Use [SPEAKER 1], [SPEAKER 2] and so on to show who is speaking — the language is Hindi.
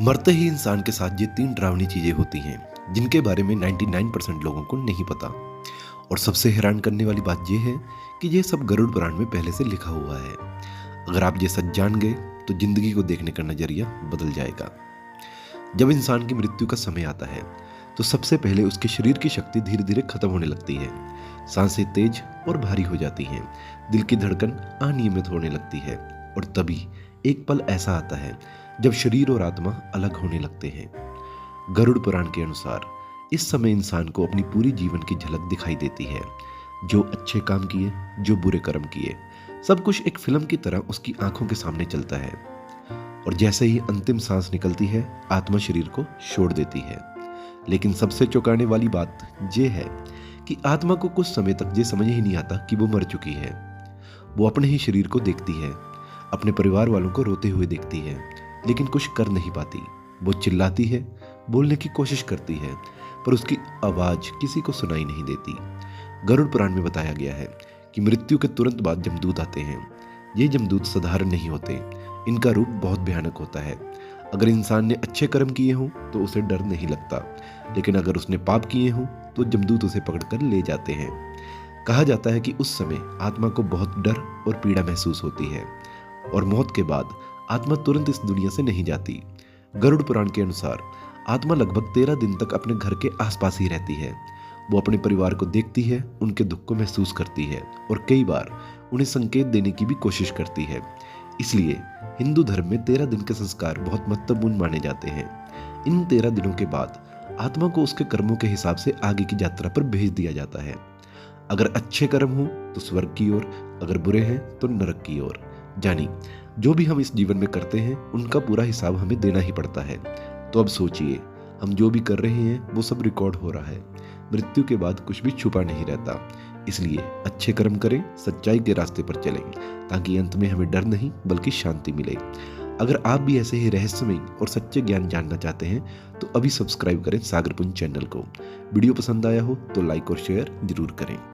[SPEAKER 1] मरते ही इंसान के साथ ये 3 डरावनी चीजें होती हैं जिनके बारे में 99% लोगों को नहीं पता। और सबसे हैरान करने वाली बात यह है कि ये सब गरुड़ पुराण में पहले से लिखा हुआ है। अगर आप ये सच जान गए तो जिंदगी को देखने का नजरिया बदल जाएगा। जब इंसान की मृत्यु का समय आता है तो सबसे पहले उसके शरीर की शक्ति धीरे धीरे खत्म होने लगती है। सांसें तेज और भारी हो जाती हैं, दिल की धड़कन अनियमित होने लगती है और तभी एक पल ऐसा आता है जब शरीर और आत्मा अलग होने लगते हैं। गरुड़ पुराण के अनुसार इस समय इंसान को अपनी पूरी जीवन की झलक दिखाई देती है। जो अच्छे काम किए, जो बुरे कर्म किए, सब कुछ एक फिल्म की तरह उसकी आंखों के सामने चलता है। और जैसे ही अंतिम सांस निकलती है, आत्मा शरीर को छोड़ देती है। लेकिन सबसे चौंकाने वाली बात यह है कि आत्मा को कुछ समय तक ये समझ ही नहीं आता कि वो मर चुकी है। वो अपने ही शरीर को देखती है, अपने परिवार वालों को रोते हुए देखती है, लेकिन कुछ कर नहीं पाती। वो चिल्लाती है, बोलने की कोशिश करती है, पर उसकी आवाज किसी को सुनाई नहीं देती। गरुड़ पुराण में बताया गया है कि मृत्यु के तुरंत बाद जमदूत आते हैं। ये जमदूत साधारण नहीं होते, इनका रूप बहुत भयानक होता है। अगर इंसान ने अच्छे कर्म किए हों तो उसे डर नहीं लगता, लेकिन अगर उसने पाप किए हों तो जमदूत उसे पकड़कर ले जाते हैं। कहा जाता है कि उस समय आत्मा को बहुत डर और पीड़ा महसूस होती है और मौत के बाद आत्मा तुरंत इस दुनिया से नहीं जाती। गरुड़ पुराण के अनुसार आत्मा लगभग 13 दिन तक अपने घर के आसपास ही रहती है। वो अपने परिवार को देखती है, उनके दुख को महसूस करती है और कई बार उन्हें संकेत देने की भी कोशिश करती है। इसलिए हिंदू धर्म में 13 दिन के संस्कार बहुत महत्वपूर्ण माने जाते हैं। इन 13 दिनों के बाद आत्मा को उसके कर्मों के हिसाब से आगे की यात्रा पर भेज दिया जाता है। अगर अच्छे कर्म हो तो स्वर्ग की ओर, अगर बुरे हैं तो नरक की ओर। जानी जो भी हम इस जीवन में करते हैं उनका पूरा हिसाब हमें देना ही पड़ता है। तो अब सोचिए, हम जो भी कर रहे हैं वो सब रिकॉर्ड हो रहा है। मृत्यु के बाद कुछ भी छुपा नहीं रहता। इसलिए अच्छे कर्म करें, सच्चाई के रास्ते पर चलें, ताकि अंत में हमें डर नहीं बल्कि शांति मिले। अगर आप भी ऐसे ही रहस्यमय और सच्चे ज्ञान जानना चाहते हैं तो अभी सब्सक्राइब करें सागरपुंज चैनल को। वीडियो पसंद आया हो तो लाइक और शेयर जरूर करें।